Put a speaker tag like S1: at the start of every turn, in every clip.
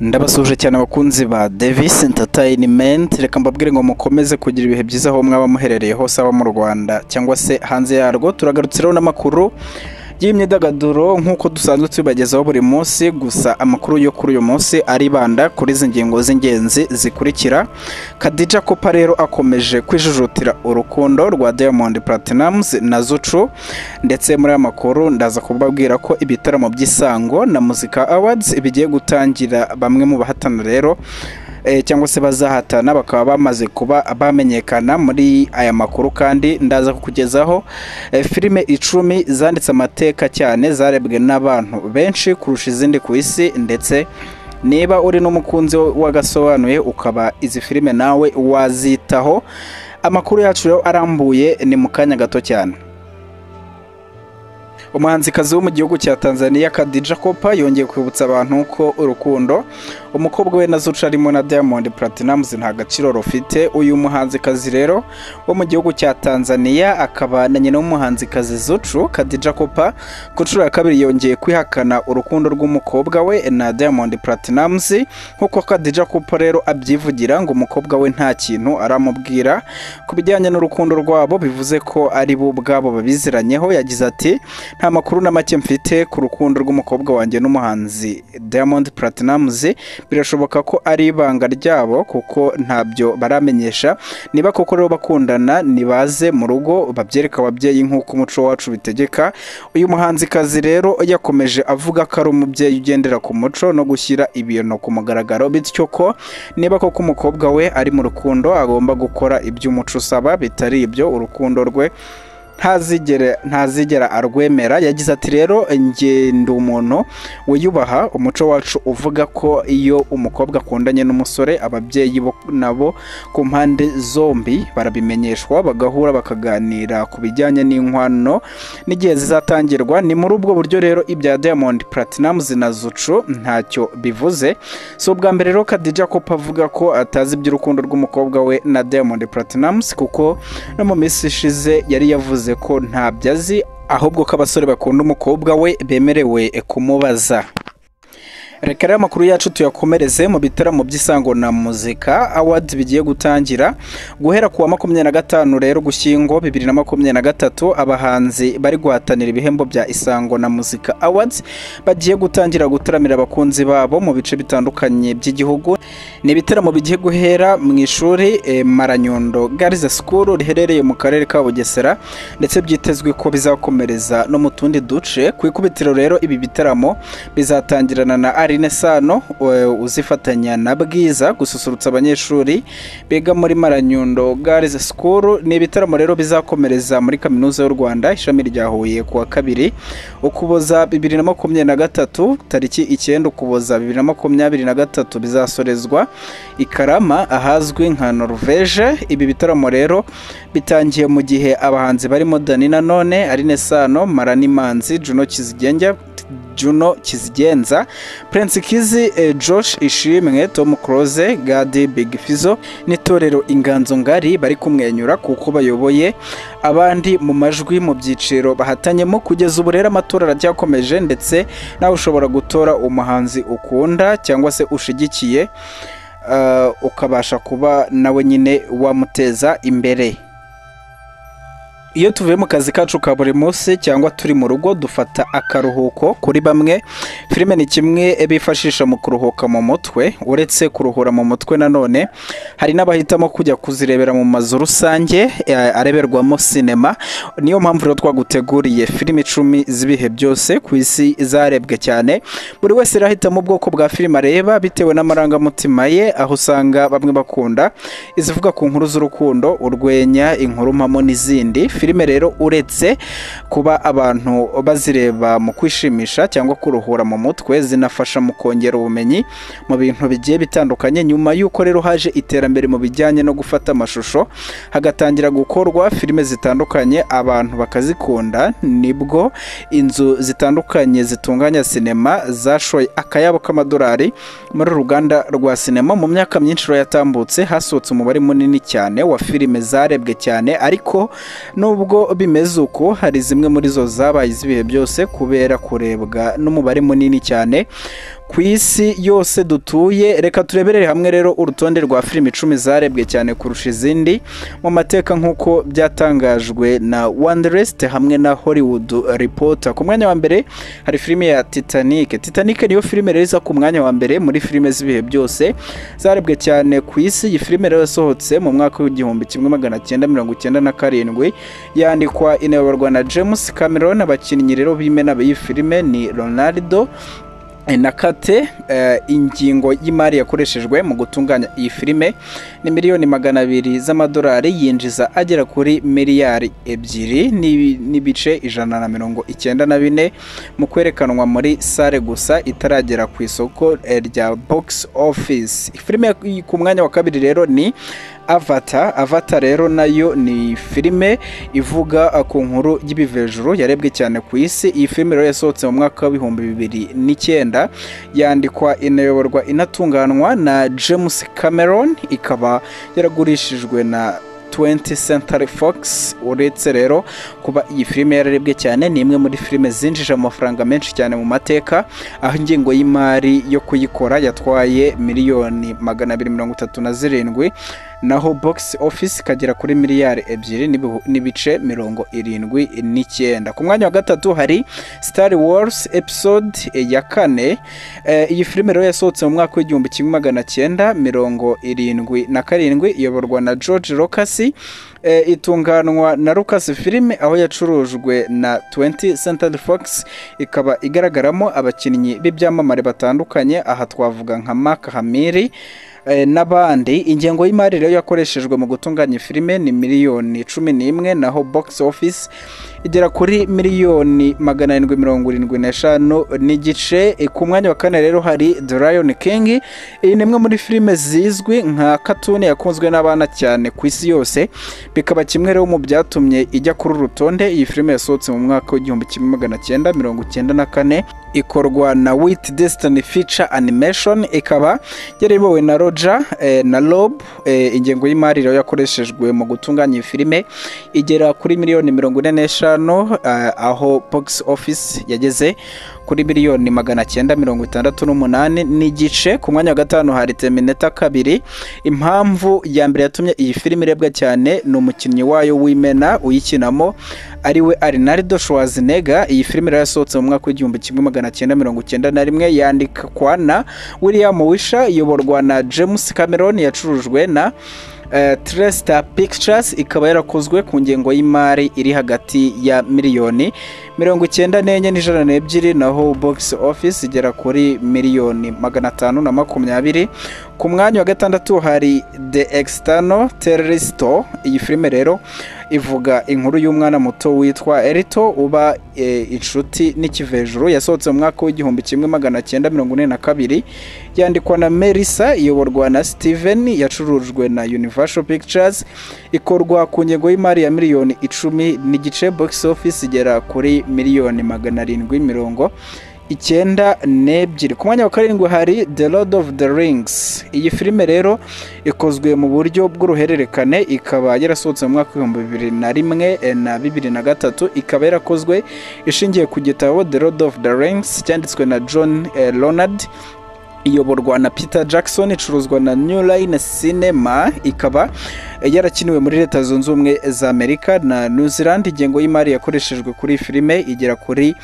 S1: Ndabasuje cyane abakunzi ba Davis Entertainment, reka mbabwire ngo mukomeze kugira ibihe byiza aho mwaba muherereye hose aba mu Rwanda cyangwa se hanze yarwo. Turagarutse rero n'amakuru y'imyidagaduro nk'uko dusanzwe tubagezaho buri munsi, gusa amakuru yo kuri uyu munsi aribanda kuri izi ngingo z'ingenzi zikurikira. Khadija Kopa rero akomeje kwijujutira urukundo rwa Diamond Platnumz na Zuchu, ndetse muri aya makuru ndaza kubabwira ko ibitaramo by'isango na Muzika Awards bigiye gutangira. Bamwe mu bahatana rero cyangwa se bazahatana bakaba bamaze kuba bamenyekana muri aya makuru, kandi ndaza kukugezaho filime 10 zanditse amateka cyane zarebwe n'abantu benshi kurusha izindi ku isi, ndetse niba uri n'umukunzi wagasobanuye ukaba izi filime nawe wazitaho. Amakuru yacu rero arambuye ni mu kanya gato cyane. Umuhanzikazi wo mu gihugu cya Tanzania Khadija Kopa yongeye kwibutsa abantu ko Urukundo umukobwa we na Zuchu arimo na Diamond Platnumz nta gaciro rufite. Uyu muhanzikazi rero wo mu gihugu cya Tanzania akaba na nyina w'umuhanzikazi Zuchu, Khadija Kopa ku nshuro ya kabiri yongeye kwihakana urukundo rw'umukobwa we na Diamond Platnumz, nkuko Khadija Kopa rero abyivugira ngo umukobwa we nta kintu aramubwira ku bijyanye n'urukundo rwabo, bivuze ko ari bo ubwabo babiziranyeho. Yagize ati nta makuru na make mfite ku rukundo rw'umukobwa wanjye n'umuhanzi Diamond Platnumz, birashoboka ko ari ibanga ryabo kuko ntabyo baramenyesha. Niba koko rero bakundana nibaze mu rugo babyereka ababyeyi nk'uko umuco wacu bitegeka. Uyu muhanzikazi rero yakomeje avuga ko ari umubyeyi ugendera ku muco no gushyira ibintu ku mugaragaro, bityo ko niba koko umukobwa we ari mu rukundo agomba gukora iby'umuco usaba, bitari ibyo urukundo rwe ntazigera arwemera. Yagize ati rero njye ndi umuntu wiyubaha, umuco wacu uvuga ko iyo umukobwa akundanye n'umusore ababyeyi nabo ku mpande zombi barabimenyeshwa, bagahura bakaganira ku bijyanye n'inkwano n'igihe zizatangirwa. Ni muri ubwo buryo rero ibya Diamond Platnumz na Zuchu ntacyo bivuze. So ubwa mbere rero Khadija Kopa avuga ko atazi iby'urukundo rw'umukobwa we na Diamond Platnumz, kuko no mu minsi ishize yari yavuze ko ntabyo azi, ahubwo ko abasore bakunda umukobwa we bemerewe kumubaza. Reka rero amakuru yacu tuyakomereze mu bitaramo by'isango na Muzika Awards bigiye gutangira guhera kuwa 25 rero Gushyingo 2023. Abahanzi bari guhatanira ibihembo bya Isango na Muzika Awards bagiye gutangira gutaramira abakunzi babo mu bice bitandukanye by'igihugu. Ni ibitaramo bigiye guhera mu ishuri Maranyundo Girls School riherereye mu karere ka Bugesera, ndetse byitezwe ko bizakomereza no mu tundi duce. Ku ikubitiro rero ibi bitaramo bizatangirana na Arine Sano uzifatanya na Bwiza gususurutsa abanyeshuri biga muri Maranyundo Girls School. Ni ibitaramo rero bizakomereza muri Kaminuza y'u Rwanda ishami rya Huye kuwa 2 Ukuboza 2023 tariki 9 Ukuboza 2023 bizasorezwa i Karama ahazwi nka Norvege. Ibi bitaramo rero bitangiye mu gihe abahanzi barimo Dani na None, Arine Sano, Marani Manzi, Juno Kizigenza, Prince Kizi, Josh Ishimwe, Tom Close, Gadi Big Fizzo n'itorero Inganzo Ngari bari kumwenyura kuko bayoboye abandi mu majwi mu byiciro bahatanyemo. Kugeza ubu rero amatora aracyakomeje, ndetse nawe ushobora gutora umuhanzi ukunda cyangwa se ushigikiye ukabasha kuba nawe nyine wamuteza imbere. Iyo tuvuye mu kazi kacu ka buri munsi cyangwa turi mu rugo dufata akaruhuko. Kuri bamwe filime ni kimwe bifashisha mu kuruhuka mu mutwe. Uretse kuruhura mu mutwe nanone hari n'abahitamo kujya kuzirebera mu mazu rusange areberwamo sinema. Niyo mpamvu rero twaguteguriye filime 10 z'ibihe byose ku isi zarebwe cyane. Buri wese rahitamo ubwoko bwa filime areba bitewe n'amarangamutima ye, aho usanga bamwe bakunda izivuga ku nkuru z'urukundo, urwenya, inkuru mpamo n'izindi. Filime rero uretse kuba abantu bazireba mu kwishimisha cyangwa kuruhura mu mutwe, zinafasha mu kongera ubumenyi mu bintu bigiye bitandukanye. Nyuma y'uko rero haje iterambere mu bijyanye no gufata amashusho, hagatangira gukorwa filime zitandukanye abantu bakazikunda, nibwo inzu zitandukanye zitunganya sinema zashoye akayabo k'amadolari muri uruganda rwa sinema. Mu myaka myinshi yatambutse hasohotse umubare munini cyane wa filime zarebwe cyane, ariko nubwo bimeze uko hari zimwe muri zo zabaye iz'ibihe byose kubera kurebwa n'umubare munini cyane ku isi yose dutuye. Reka tureberere hamwe rero urutonde rwa filime 10 zarebwe cyane kurusha izindi mu mateka nk'uko byatangajwe na Wanderlist hamwe na Hollywood Reporter. Ku mwanya wa mbere hari filime ya Titanic. Titanic niyo filime rero iza ku mwanya wa mbere muri filime z'ibihe byose zarebwe cyane ku isi. Iyi filime rero yasohotse mu mwaka w'igihumbi 1997, yandikwa inayoborwa na James Cameron. Abakinnyi rero b'imena b'iyi filime ni Ronaldo na Kate. Ingingo y'imari yakoreshejwe mu gutunganya iyi filime ni miliyoni 200 z'amadolari, yinjiza agera kuri miliyari 2 n'ibice 194 mu kwerekanwa muri sale gusa itaragera ku isoko rya box office. Filime ku mwanya wa kabiri rero ni Avatar rero nayo ni filime ivuga ku nkuru y'ibivejuru yarebwe cyane ku isi. Iyi filime rero yasohotse mu mwaka wa 2009, yandikwa inayoborwa inatunganwa na James Cameron, ikaba yaragurishijwe na 20th Century Fox. Uretse rero kuba iyi filime yararebwe cyane, ni imwe muri filime zinjije amafaranga menshi cyane mu mateka, aho ingingo y'imari yo kuyikora yatwaye miliyoni 237, naho box office kagera kuri miliyari 2 n'ibice 79. Ku mwanya wa gatatu hari Star Wars episode ya 4. Iyi filime rero yasohotse mu mwaka w'igihumbi 1977, iyoborwa na George Lucas, itunganwa na Lucas Filime, aho yacurujwe na 20th Century Fox, ikaba igaragaramo abakinnyi b'ibyamamare batandukanye. Aha twavuga nka Mark Hamill n'abandi. Ingengo y'imari rero yakoreshejwe mu gutunganya filime ni miliyoni 11, naho box office igera kuri miliyoni 775 n'igice. Ku mwanya wa kane rero hari The Lion King. Iyi ni imwe muri filime zizwi nka cartoon yakunzwe n'abana cyane ku isi yose, bikaba kimwe rero mu byatumye ijya kuri urutonde. Iyi filime yasohotse mu mwaka w'igihumbi 1994, ikorwa na Walt Disney Feature Animation, ikaba yaribowe na Roger na Rob. Ingengo y'imari rero yakoreshejwe mu gutunganya iyi filime igera kuri miliyoni 45, aho box office yageze kuri miliyoni 968 n'igice. Ku mwanya wa gatanu hari Terminator 2. Impamvu ya mbere yatumye iyi filime irebwa cyane ni umukinnyi wayo w'imena uyikinamo ariwe Arnold Schwarzenegger. Iyi filime rero yasohotse mu mwaka w'igihumbi 1991, yandikwa na William Wisher, iyoborwa na James Cameron, yacurujwe na Trestar Pictures, ikaba yarakozwe ku ngengo y'imari iri hagati ya miliyoni 94 n'ijana n'ebyiri, naho box office igera kuri miliyoni 520. Ku mwanya wa gatandatu hari The External Terrorist. Iyi filime rero ivuga inkuru y'umwana muto witwa Erito uba inshuti n'ikivejuru. Yasohotse mu mwaka w'igihumbi 1942, yandikwa na Melissa, iyoborwa na Steven, yacurujwe na Universal Pictures, ikorwa ku ngengo y'imari ya miliyoni 10 n'igice. Box office igera kuri miliyoni 792. Ku mwanya wa karindwi hari The Lord of the Rings. Iyi filime rero ikozwe mu buryo bw'uruhererekane, ikaba yarasohotse mu mwaka w'ibihumbi 2001 na 2003, ikaba yarakozwe ishingiye ku gitabo The Lord of the Rings cyanditswe na John Leonard, iyoborwa na Peter Jackson, icuruzwa na New Line Cinema, ikaba yarakiniwe muri Leta Zunze Ubumwe za Amerika na New Zealand. Ingengo y'imari yakoreshejwe kuri filime igera kuri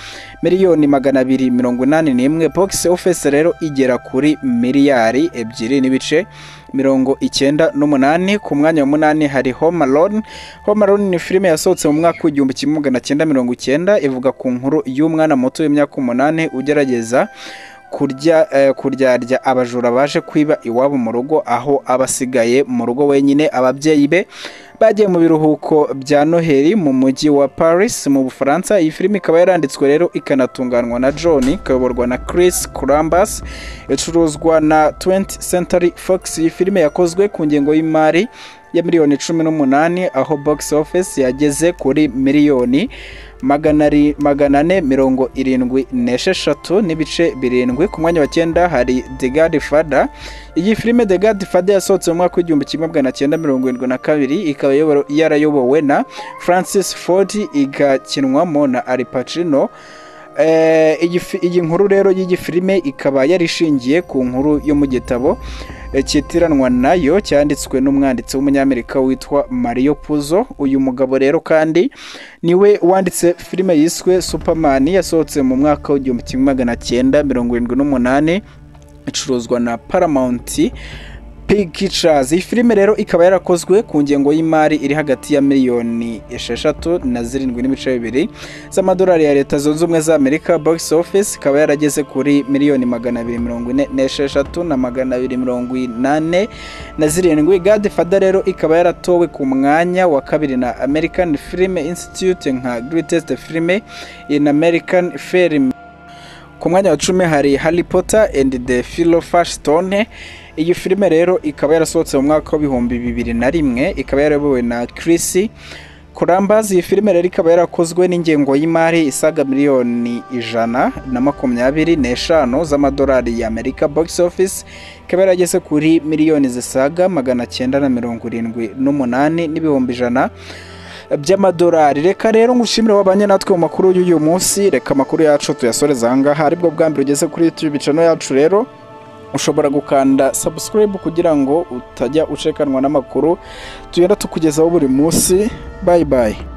S1: miliyoni 281. Box office rero igera kuri miliyari 2 n'ibice 98. Ku mwanya wa 8 hari Home Alone. Home Alone ni filime yasohotse mu mwaka w'igihumbi 1990, ivuga ku nkuru y'umwana muto w'imyaka 8 ugerageza kuryarya abajura baje kwiba iwabo mu rugo, aho abasigaye mu rugo wenyine. Ababyeyi be bagiye mu biruhuko bya Noheli mu mujyi wa Paris mu Bufaransa. Iyi filime ikaba yaranditswe rero ikanatunganwa na John, ikayoborwa na Chris Columbus, icuruzwa na 20th Century Fox. Iyi filime yakozwe ku ngengo y'imari ya miliyoni 18, aho box office yageze kuri miliyoni 476 n'ibice 7. Ku mwanya wa 9 hari The Godfather. Iyi filime The Godfather yasohotse mu mwaka w'igihumbi 1972, ikaba yarayobowe na Francis Ford, igakinwamo na Al Pacino. Iyi nkuru rero y'igi filime ikaba yarishingiye ku nkuru yo mu gitabo cyitiranwa nayo cyanditswe n'umwanditsi w'umunyamerika witwa Mario Puzo. Uyu mugabo rero kandi niwe wanditse filime yiswe Superman, yasohotse mu mwaka w'igihumbi 1978, icuruzwa na Paramount Pictures. Iyi filime rero ikaba yarakozwe ku ngengo y'imari iri hagati ya miliyoni 6 na 7.2 z'amadolari ya Leta Zunze Ubumwe za Amerika. Box office ikaba yarageze kuri miliyoni 246 na 287. Godfather rero ikaba yaratowe ku mwanya wa 2 na American Film Institute nka Greatest Film in American Film. Ku mwanya wa 10 hari Harry Potter and the Philosopher's Stone. Iyi filime rero ikaba yarasohotse mu mwaka wa 2001, ikaba yarayobowe na Chris Columbus. Iyi filime rero ikaba yarakozwe n'ingengo y'imari isaga miliyoni 125 z'amadolari ya Amerika. Box office ikaba yarageze kuri miliyoni zisaga 978 n'ibihumbi 100 by'amadolari. Reka rero ngushimire wabanye natwe mu makuru y'uyu munsi. Reka amakuru yacu tuyasoreza ahangaha. Aribwo bwa mbere ugeze kuri YouTube channel yacu rero ushobora gukanda subscribe kugira ngo utajya ucekanwa n'amakuru tugenda tukugezaho buri munsi. Bye bye.